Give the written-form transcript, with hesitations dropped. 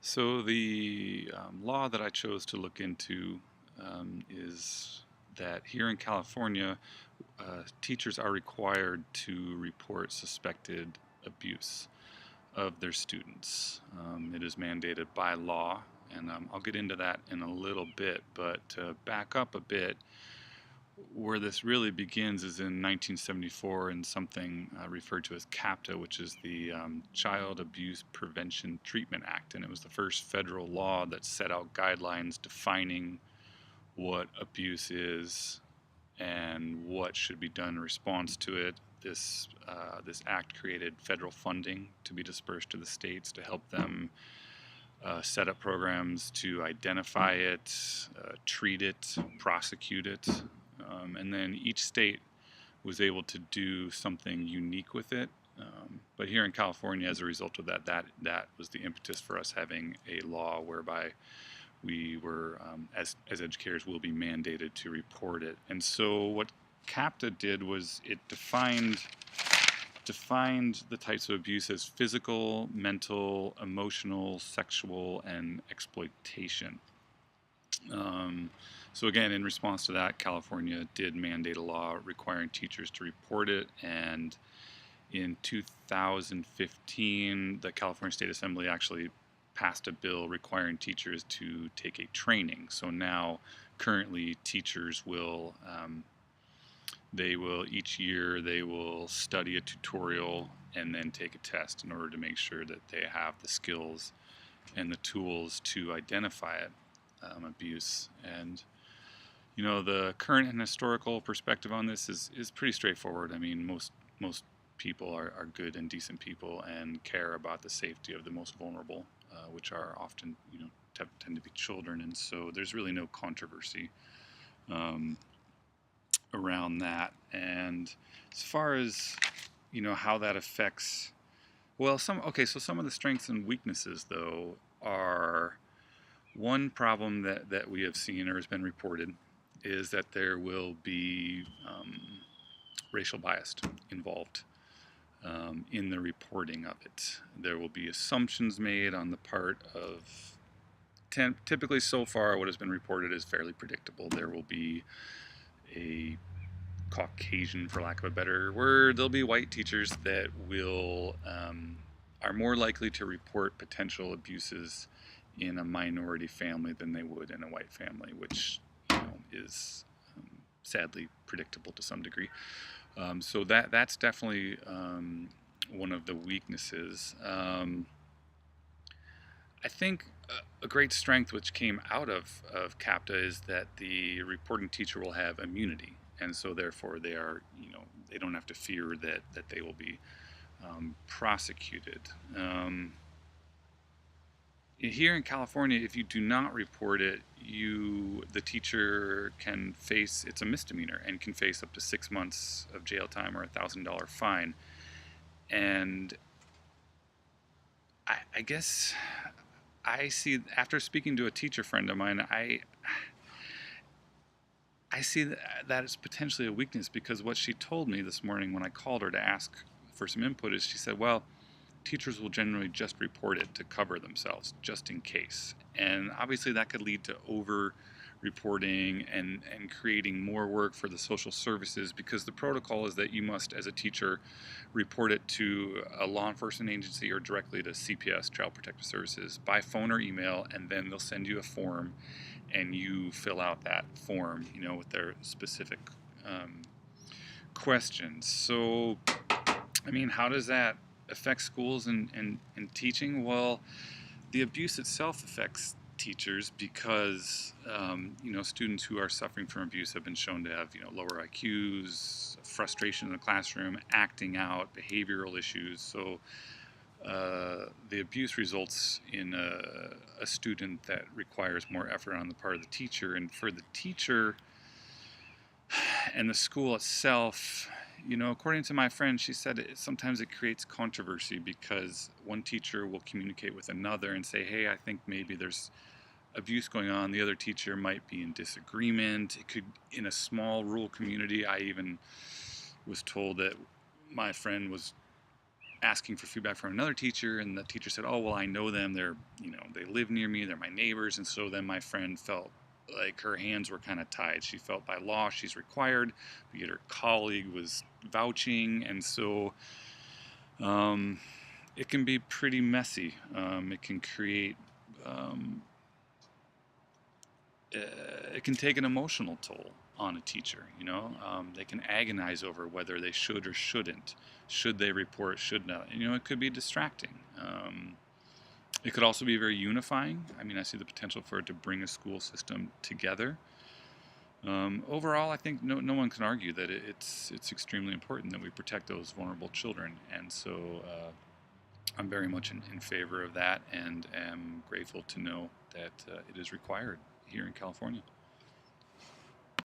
So the law that I chose to look into is that here in California, teachers are required to report suspected abuse of their students. It is mandated by law, and I'll get into that in a little bit. But to back up a bit, where this really begins is in 1974 in something referred to as CAPTA, which is the Child Abuse Prevention Treatment Act. And it was the first federal law that set out guidelines defining what abuse is and what should be done in response to it. This act created federal funding to be dispersed to the states to help them set up programs to identify it, treat it, prosecute it, and then each state was able to do something unique with it. But here in California, as a result of that was the impetus for us having a law whereby we were, as educators, will be mandated to report it. And so what CAPTA did was it defined the types of abuse as physical, mental, emotional, sexual, and exploitation. Um, so again, in response to that, California did mandate a law requiring teachers to report it, and in 2015, the California State Assembly actually passed a bill requiring teachers to take a training. So now, currently, teachers will they will each year they will study a tutorial and then take a test in order to make sure that they have the skills and the tools to identify it, abuse. And the current and historical perspective on this is pretty straightforward. I mean, most people are good and decent people and care about the safety of the most vulnerable, which are often tend to be children, and so there's really no controversy um, around that. And as far as how that affects, well, some of the strengths and weaknesses though are one problem that we have seen or has been reported is that there will be racial bias involved in the reporting of it. There will be assumptions made on the part of, typically so far, what has been reported is fairly predictable. There will be a Caucasian, for lack of a better word, there'll be white teachers that will are more likely to report potential abuses in a minority family than they would in a white family, which is sadly predictable to some degree. So that's definitely one of the weaknesses. I think a great strength which came out of CAPTA is that the reporting teacher will have immunity, and so therefore they don't have to fear that they will be prosecuted. Here in California, if you do not report it, the teacher can face, it's a misdemeanor and can face up to 6 months of jail time or $1,000 fine. And I guess I see, after speaking to a teacher friend of mine, I see that as potentially a weakness, because what she told me this morning when I called her to ask for some input is she said, well, teachers will generally just report it to cover themselves, just in case. And obviously that could lead to over reporting and creating more work for the social services, because the protocol is that you must, as a teacher, report it to a law enforcement agency or directly to CPS, Child Protective Services, by phone or email, and then they'll send you a form and you fill out that form, with their specific questions. So, I mean, how does that affect schools and teaching? Well, the abuse itself affects teachers because students who are suffering from abuse have been shown to have lower IQs, frustration in the classroom, acting out, behavioral issues. So the abuse results in a student that requires more effort on the part of the teacher, and for the teacher and the school itself, according to my friend, she said sometimes it creates controversy because one teacher will communicate with another and say, hey, I think maybe there's abuse going on. The other teacher might be in disagreement. It could, in a small rural community, I even was told that my friend was asking for feedback from another teacher, and the teacher said, "Oh, well, I know them. They're, they live near me. They're my neighbors." And so then my friend felt like her hands were kind of tied. She felt by law she's required, but yet her colleague was vouching, and so it can be pretty messy. It can create, it can take an emotional toll on a teacher. They can agonize over whether they should or shouldn't. Should they report? Should not? It could be distracting. It could also be very unifying. I mean, I see the potential for it to bring a school system together. Overall, I think no one can argue that it's extremely important that we protect those vulnerable children, and so I'm very much in favor of that, and am grateful to know that it is required here in California.